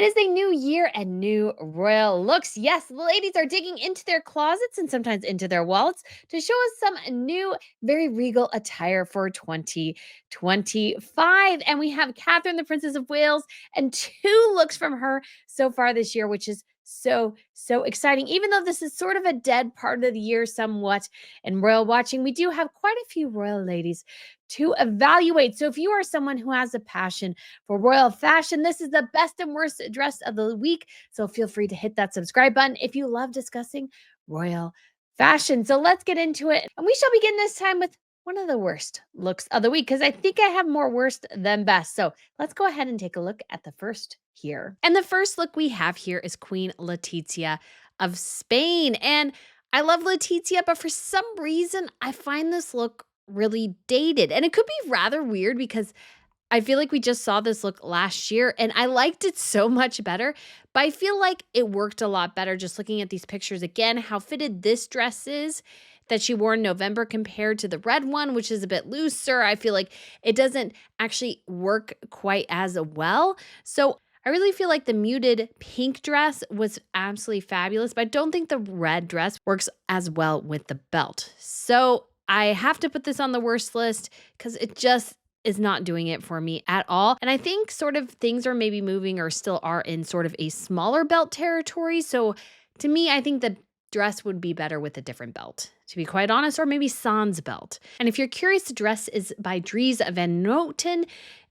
It is a new year and new royal looks. Yes, the ladies are digging into their closets and sometimes into their wallets to show us some new, very regal attire for 2025. And we have Catherine, the Princess of Wales, and two looks from her so far this year, which is so exciting. Even though this is sort of a dead part of the year, somewhat in royal watching, we do have quite a few royal ladies to evaluate. So if you are someone who has a passion for royal fashion, this is the best and worst dress of the week. So feel free to hit that subscribe button if you love discussing royal fashion. So let's get into it. And we shall begin this time with one of the worst looks of the week because I think I have more worst than best. So let's go ahead and take a look at the first here. And the first look we have here is Queen Letizia of Spain. And I love Letizia, but for some reason, I find this look really dated. And it could be rather weird because I feel like we just saw this look last year and I liked it so much better, but I feel like it worked a lot better just looking at these pictures again, how fitted this dress is that she wore in November compared to the red one, which is a bit looser. I feel like it doesn't actually work quite as well. So I really feel like the muted pink dress was absolutely fabulous, but I don't think the red dress works as well with the belt. So I have to put this on the worst list because it just is not doing it for me at all. And I think sort of things are maybe moving or still are in sort of a smaller belt territory. So to me, I think the dress would be better with a different belt, to be quite honest, or maybe sans belt. And if you're curious, the dress is by Dries Van Noten,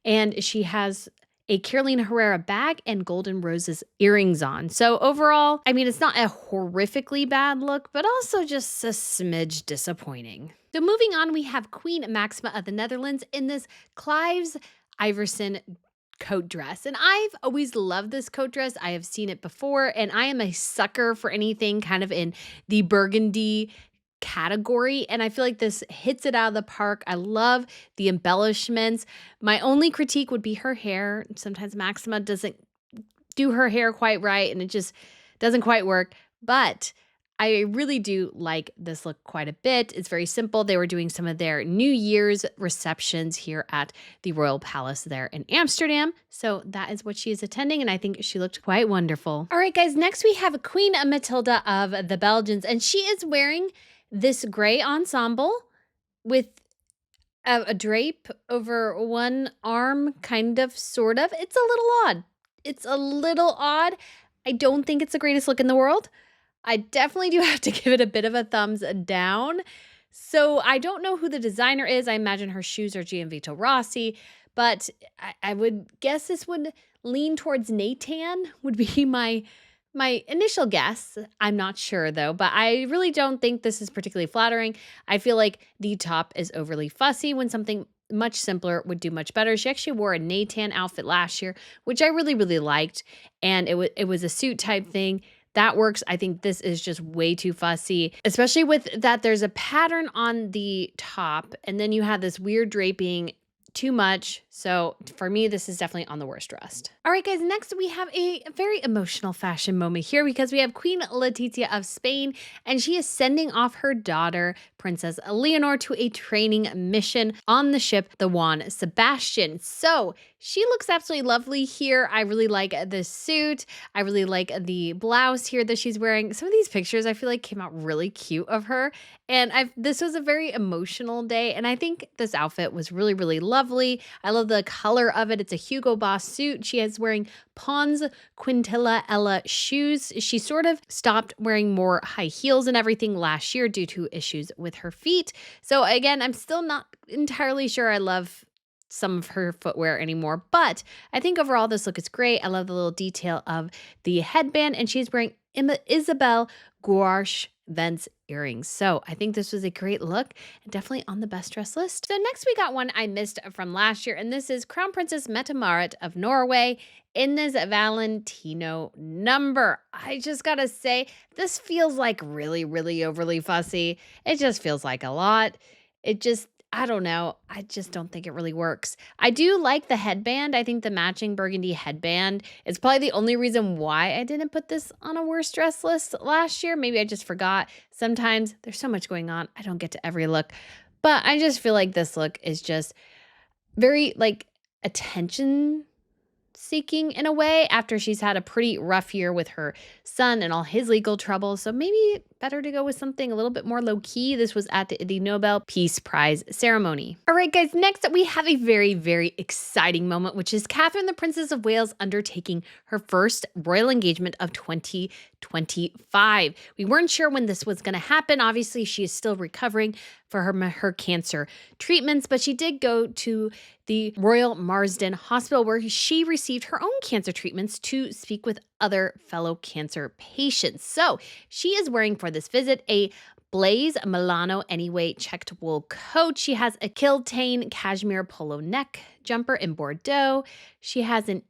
and she has a Carolina Herrera bag and golden roses earrings on. So overall, I mean, it's not a horrifically bad look, but also just a smidge disappointing. So moving on, we have Queen Maxima of the Netherlands in this Clives Iverson coat dress. And I've always loved this coat dress. I have seen it before, and I am a sucker for anything kind of in the burgundy category, and I feel like this hits it out of the park. I love the embellishments. My only critique would be her hair. Sometimes Maxima doesn't do her hair quite right and it just doesn't quite work, but I really do like this look quite a bit. It's very simple. They were doing some of their New Year's receptions here at the Royal Palace there in Amsterdam. So that is what she is attending, and I think she looked quite wonderful. All right, guys, next we have Queen Mathilde of the Belgians, and she is wearing this gray ensemble with a drape over one arm, kind of, sort of. It's a little odd. It's a little odd. I don't think it's the greatest look in the world. I definitely do have to give it a bit of a thumbs down. So I don't know who the designer is. I imagine her shoes are Gianvito Rossi, but I would guess this would lean towards Nathan, would be my initial guess. I'm not sure though, but I really don't think this is particularly flattering. I feel like the top is overly fussy when something much simpler would do much better. She actually wore a Nathan outfit last year, which I really liked, and it was a suit type thing. That works. I think this is just way too fussy, especially with that there's a pattern on the top and then you have this weird draping. Too much. So for me, this is definitely on the worst dressed. All right, guys, next we have a very emotional fashion moment here because we have Queen Letizia of Spain, and she is sending off her daughter, Princess Leonor, to a training mission on the ship, the Juan Sebastian. So she looks absolutely lovely here. I really like the suit. I really like the blouse here that she's wearing. Some of these pictures I feel like came out really cute of her. And this was a very emotional day, and I think this outfit was really lovely. I love the color of it. It's a Hugo Boss suit. She is wearing Pons Quintilla Ella shoes. She sort of stopped wearing more high heels and everything last year due to issues with her feet. So again, I'm still not entirely sure I love some of her footwear anymore, but I think overall this look is great. I love the little detail of the headband, and she's wearing Isabel Gouache Vents earrings. So I think this was a great look and definitely on the best dress list. So next we got one I missed from last year, and this is Crown Princess Mette-Marit of Norway in this Valentino number. I just gotta say, this feels like really overly fussy. It just feels like a lot. I don't know. I just don't think it really works. I do like the headband. I think the matching burgundy headband is probably the only reason why I didn't put this on a worst dress list last year. Maybe I just forgot. Sometimes there's so much going on. I don't get to every look. But I just feel like this look is just very like attention seeking in a way after she's had a pretty rough year with her son and all his legal troubles. So maybe better to go with something a little bit more low key. This was at the Nobel Peace Prize ceremony. All right, guys, next up we have a very, very exciting moment, which is Catherine, the Princess of Wales, undertaking her first royal engagement of 2025. We weren't sure when this was going to happen. Obviously, she is still recovering for her cancer treatments, but she did go to the Royal Marsden Hospital where she received her own cancer treatments to speak with other fellow cancer patients. So she is wearing for this visit a Blaze Milano Anyway checked wool coat. She has a Kiltane cashmere polo neck jumper in Bordeaux. She has an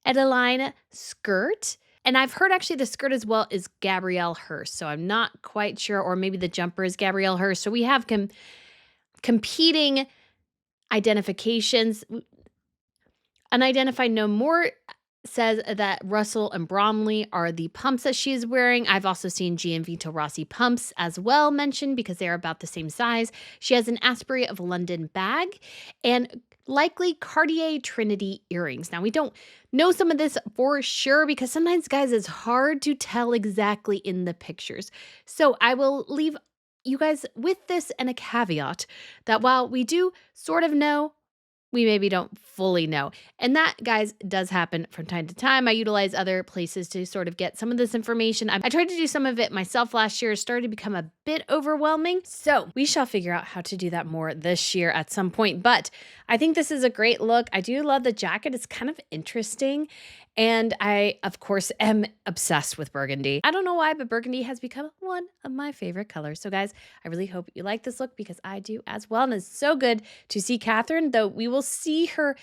Edeline skirt. And I've heard actually the skirt as well is Gabrielle Hearst. So I'm not quite sure, or maybe the jumper is Gabrielle Hearst. So we have competing identifications. Unidentified No More says that Russell and Bromley are the pumps that she is wearing. I've also seen G and Vito Rossi pumps as well mentioned because they're about the same size. She has an Asprey of London bag and likely Cartier Trinity earrings. Now, we don't know some of this for sure because sometimes, guys, it's hard to tell exactly in the pictures. So I will leave you guys with this and a caveat that while we do sort of know, we maybe don't fully know. And that, guys, does happen from time to time. I utilize other places to sort of get some of this information. I tried to do some of it myself last year. It started to become a bit overwhelming. So we shall figure out how to do that more this year at some point. But I think this is a great look. I do love the jacket. It's kind of interesting. And I, of course, am obsessed with burgundy. I don't know why, but burgundy has become one of my favorite colors. So guys, I really hope you like this look because I do as well. And it's so good to see Catherine, though we will see her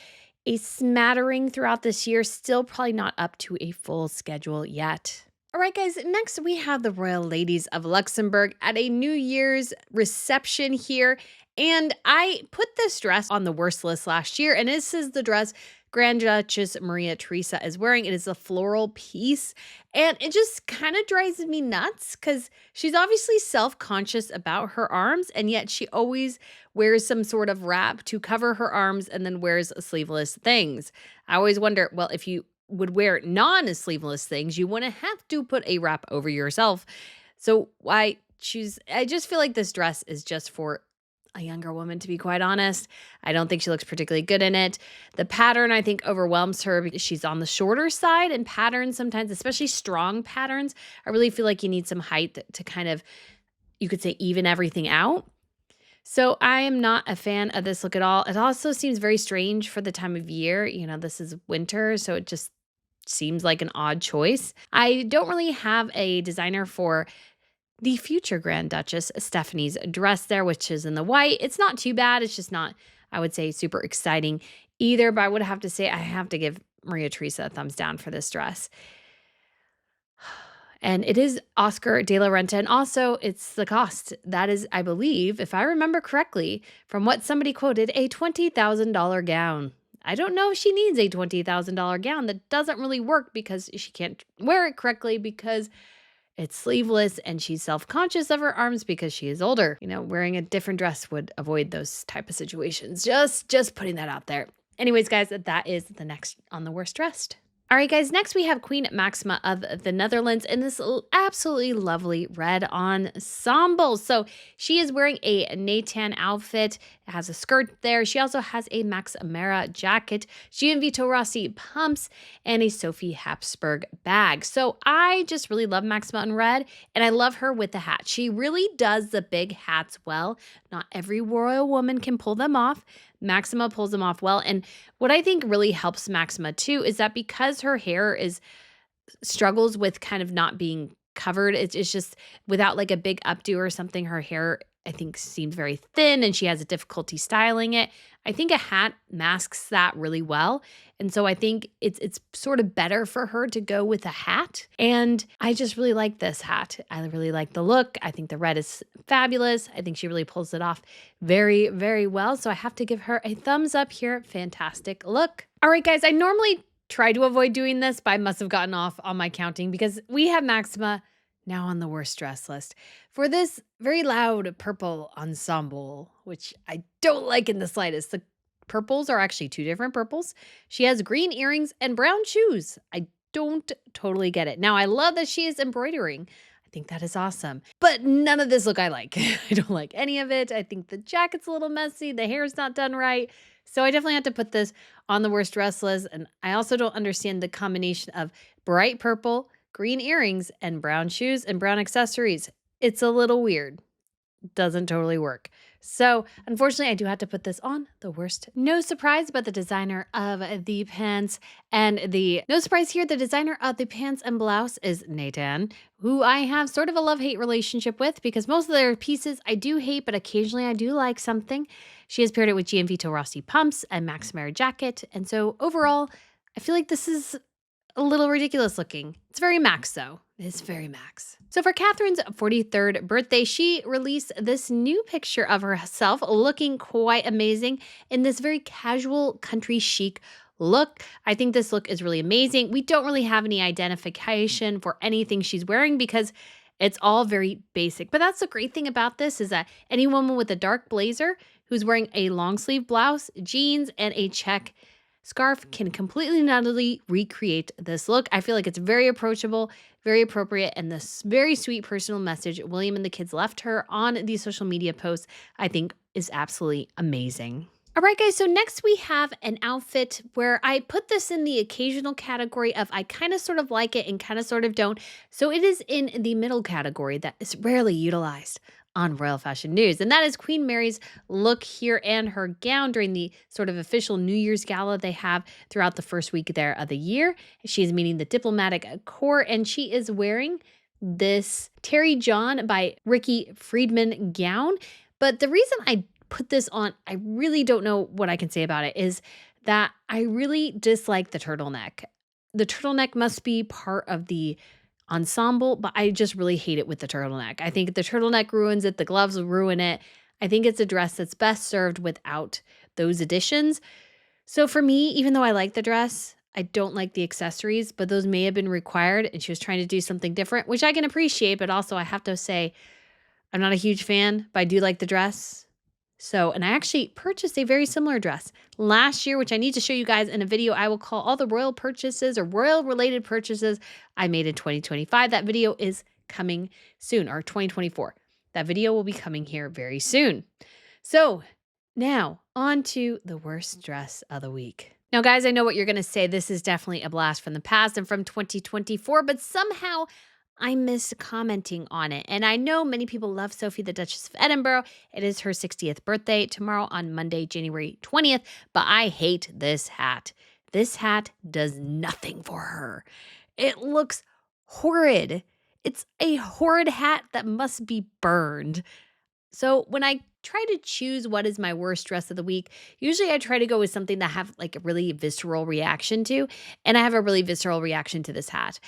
a smattering throughout this year, still probably not up to a full schedule yet. All right, guys, next we have the Royal Ladies of Luxembourg at a New Year's reception here. And I put this dress on the worst list last year, and this is the dress Grand Duchess Maria Theresa is wearing. It is a floral piece, and it just kind of drives me nuts because she's obviously self-conscious about her arms, and yet she always wears some sort of wrap to cover her arms and then wears sleeveless things. I always wonder, well, if you would wear non-sleeveless things, you wouldn't have to put a wrap over yourself. So why choose? I just feel like this dress is just for a younger woman, to be quite honest. I don't think she looks particularly good in it. The pattern, I think, overwhelms her because she's on the shorter side, and patterns sometimes, especially strong patterns, I really feel like you need some height to kind of, you could say, even everything out. So I am not a fan of this look at all. It also seems very strange for the time of year. You know, this is winter, so it just seems like an odd choice. I don't really have a designer for the future Grand Duchess Stephanie's dress there, which is in the white. It's not too bad. It's just not, I would say, super exciting either. But I would have to say I have to give Maria Theresa a thumbs down for this dress. And it is Oscar de la Renta. And also, it's the cost. That is, I believe, if I remember correctly, from what somebody quoted, a $20,000 gown. I don't know if she needs a $20,000 gown. That doesn't really work because she can't wear it correctly because it's sleeveless and she's self-conscious of her arms because she is older. You know, wearing a different dress would avoid those type of situations. Just putting that out there. Anyways, guys, that is the next on the worst dressed. All right, guys, next we have Queen Maxima of the Netherlands in this absolutely lovely red ensemble. So she is wearing a Nathan outfit. It has a skirt there. She also has a Maxima jacket, Gian Vito Rossi pumps, and a Sophie Habsburg bag. So I just really love Maxima in red, and I love her with the hat. She really does the big hats well. Not every royal woman can pull them off. Maxima pulls them off well. And what I think really helps Maxima too is that because her hair struggles with kind of not being covered, it's just without like a big updo or something, her hair I think seems very thin and she has a difficulty styling it. I think a hat masks that really well. And so I think it's sort of better for her to go with a hat. And I just really like this hat. I really like the look. I think the red is fabulous. I think she really pulls it off very, very well. So I have to give her a thumbs up here. Fantastic look. All right, guys, I normally try to avoid doing this, but I must have gotten off on my counting because we have Maxima now on the worst dress list for this very loud purple ensemble, which I don't like in the slightest. The purples are actually two different purples. She has green earrings and brown shoes. I don't totally get it. Now, I love that she is embroidering. I think that is awesome. But none of this look I like. I don't like any of it. I think the jacket's a little messy. The hair's not done right. So I definitely have to put this on the worst dress list. And I also don't understand the combination of bright purple, green earrings, and brown shoes and brown accessories. It's a little weird. Doesn't totally work. So, unfortunately, I do have to put this on the worst. No surprise about the designer of the pants no surprise here, the designer of the pants and blouse is Nathan, who I have sort of a love-hate relationship with because most of their pieces I do hate, but occasionally I do like something. She has paired it with Gianvito Rossi pumps and Maxima jacket. And so overall, I feel like this is a little ridiculous looking. It's very Max though. It's very Max. So for Catherine's 43rd birthday, she released this new picture of herself looking quite amazing in this very casual country chic look. I think this look is really amazing. We don't really have any identification for anything she's wearing because it's all very basic. But that's the great thing about this is that any woman with a dark blazer who's wearing a long sleeve blouse, jeans, and a check scarf can completely and utterly recreate this look. I feel like it's very approachable, very appropriate, and this very sweet personal message William and the kids left her on these social media posts, I think is absolutely amazing. All right, guys, so next we have an outfit where I put this in the occasional category of I kind of sort of like it and kind of sort of don't. So it is in the middle category that is rarely utilized on Royal Fashion News. And that is Queen Mary's look here and her gown during the sort of official New Year's gala they have throughout the first week there of the year. She is meeting the diplomatic corps and she is wearing this Terry John by Ricky Friedman gown. But the reason I put this on, I really don't know what I can say about it, is that I really dislike the turtleneck. The turtleneck must be part of the ensemble, but I just really hate it with the turtleneck. I think the turtleneck ruins it. The gloves will ruin it. I think it's a dress that's best served without those additions. So for me, even though I like the dress, I don't like the accessories, but those may have been required and she was trying to do something different, which I can appreciate, but also I have to say I'm not a huge fan, but I do like the dress. So, and I actually purchased a very similar dress last year, which I need to show you guys in a video. I will call all the royal purchases or royal related purchases I made in 2025. That video is coming soon, or 2024. That video will be coming here very soon. So now on to the worst dress of the week. Now, guys, I know what you're going to say. This is definitely a blast from the past and from 2024, but somehow I missed commenting on it. And I know many people love Sophie, the Duchess of Edinburgh. It is her 60th birthday tomorrow on Monday, January 20th. But I hate this hat. This hat does nothing for her. It looks horrid. It's a horrid hat that must be burned. So when I try to choose what is my worst dress of the week, usually I try to go with something that I have like a really visceral reaction to. And I have a really visceral reaction to this hat.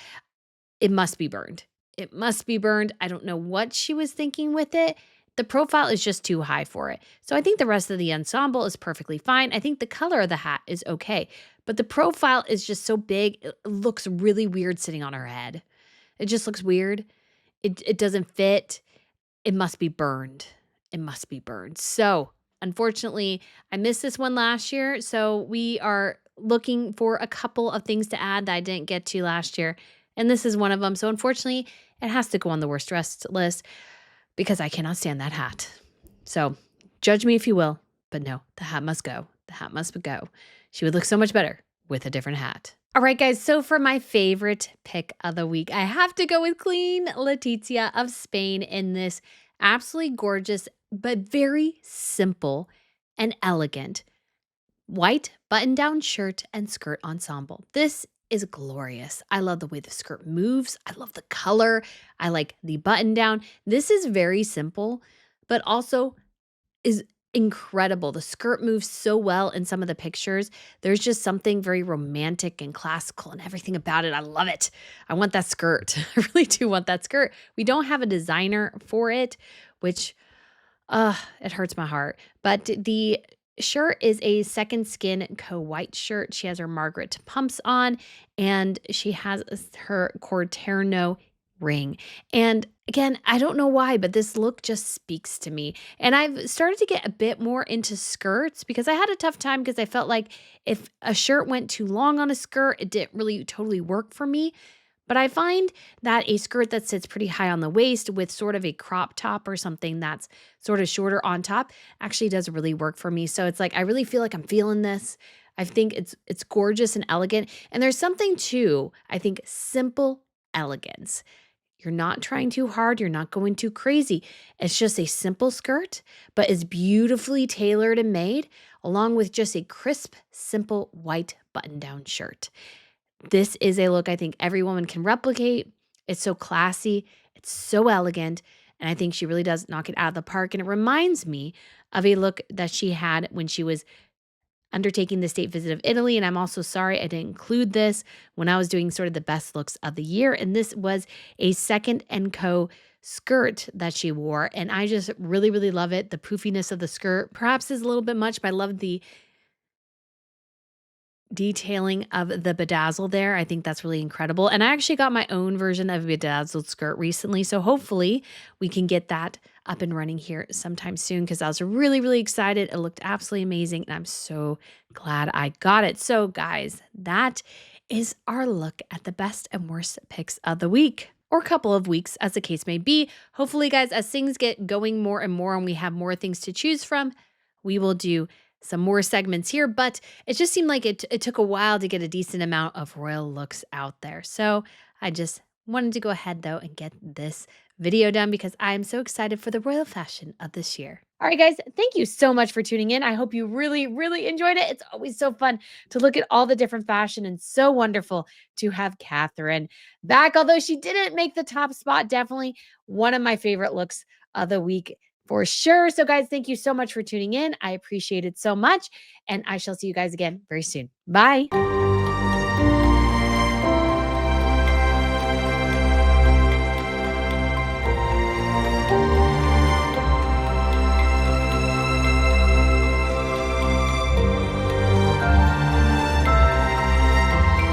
It must be burned. It must be burned. I don't know what she was thinking with it. The profile is just too high for it. So I think the rest of the ensemble is perfectly fine. I think the color of the hat is okay. But the profile is just so big. It looks really weird sitting on her head. It just looks weird. It doesn't fit. It must be burned. It must be burned. So unfortunately, I missed this one last year. So we are looking for a couple of things to add that I didn't get to last year. And this is one of them. So unfortunately, it has to go on the worst dressed list because I cannot stand that hat. So judge me if you will, but no, the hat must go. The hat must go. She would look so much better with a different hat. All right, guys. So for my favorite pick of the week, I have to go with Queen Letizia of Spain in this absolutely gorgeous, but very simple and elegant white button-down shirt and skirt ensemble. This is glorious. I love the way the skirt moves. I love the color. I like the button down. This is very simple, but also is incredible. The skirt moves so well in some of the pictures. There's just something very romantic and classical and everything about it. I love it. I want that skirt. I really do want that skirt. We don't have a designer for it, which it hurts my heart. But the shirt is a Second Skin co-white shirt. She has her Margaret pumps on and she has her Corterno ring. And again, I don't know why, but this look just speaks to me. And I've started to get a bit more into skirts because I had a tough time because I felt like if a shirt went too long on a skirt, it didn't really totally work for me. But I find that a skirt that sits pretty high on the waist with sort of a crop top or something that's sort of shorter on top actually does really work for me. So it's like I really feel like I'm feeling this. I think it's gorgeous and elegant. And there's something too, I think simple elegance. You're not trying too hard, you're not going too crazy. It's just a simple skirt, but is beautifully tailored and made, along with just a crisp, simple white button-down shirt. This is a look I think every woman can replicate. It's so classy, it's so elegant, and I think she really does knock it out of the park. And it reminds me of a look that she had when she was undertaking the state visit of Italy. And I'm also sorry I didn't include this when I was doing sort of the best looks of the year. And this was a Second and Co skirt that she wore. And I just really, really love it. The poofiness of the skirt perhaps is a little bit much, but I love the detailing of the bedazzle there. I think that's really incredible. And I actually got my own version of a bedazzled skirt recently. So hopefully we can get that up and running here sometime soon because I was really, really excited. It looked absolutely amazing. And I'm so glad I got it. So, guys, that is our look at the best and worst picks of the week. Or couple of weeks, as the case may be. Hopefully, guys, as things get going more and more and we have more things to choose from, we will do some more segments here, but it just seemed like it took a while to get a decent amount of royal looks out there. So I just wanted to go ahead though and get this video done because I am so excited for the royal fashion of this year. All right, guys, thank you so much for tuning in. I hope you really, really enjoyed it. It's always so fun to look at all the different fashion and so wonderful to have Catherine back. Although she didn't make the top spot, definitely one of my favorite looks of the week for sure. So, guys, thank you so much for tuning in. I appreciate it so much. And I shall see you guys again very soon. Bye.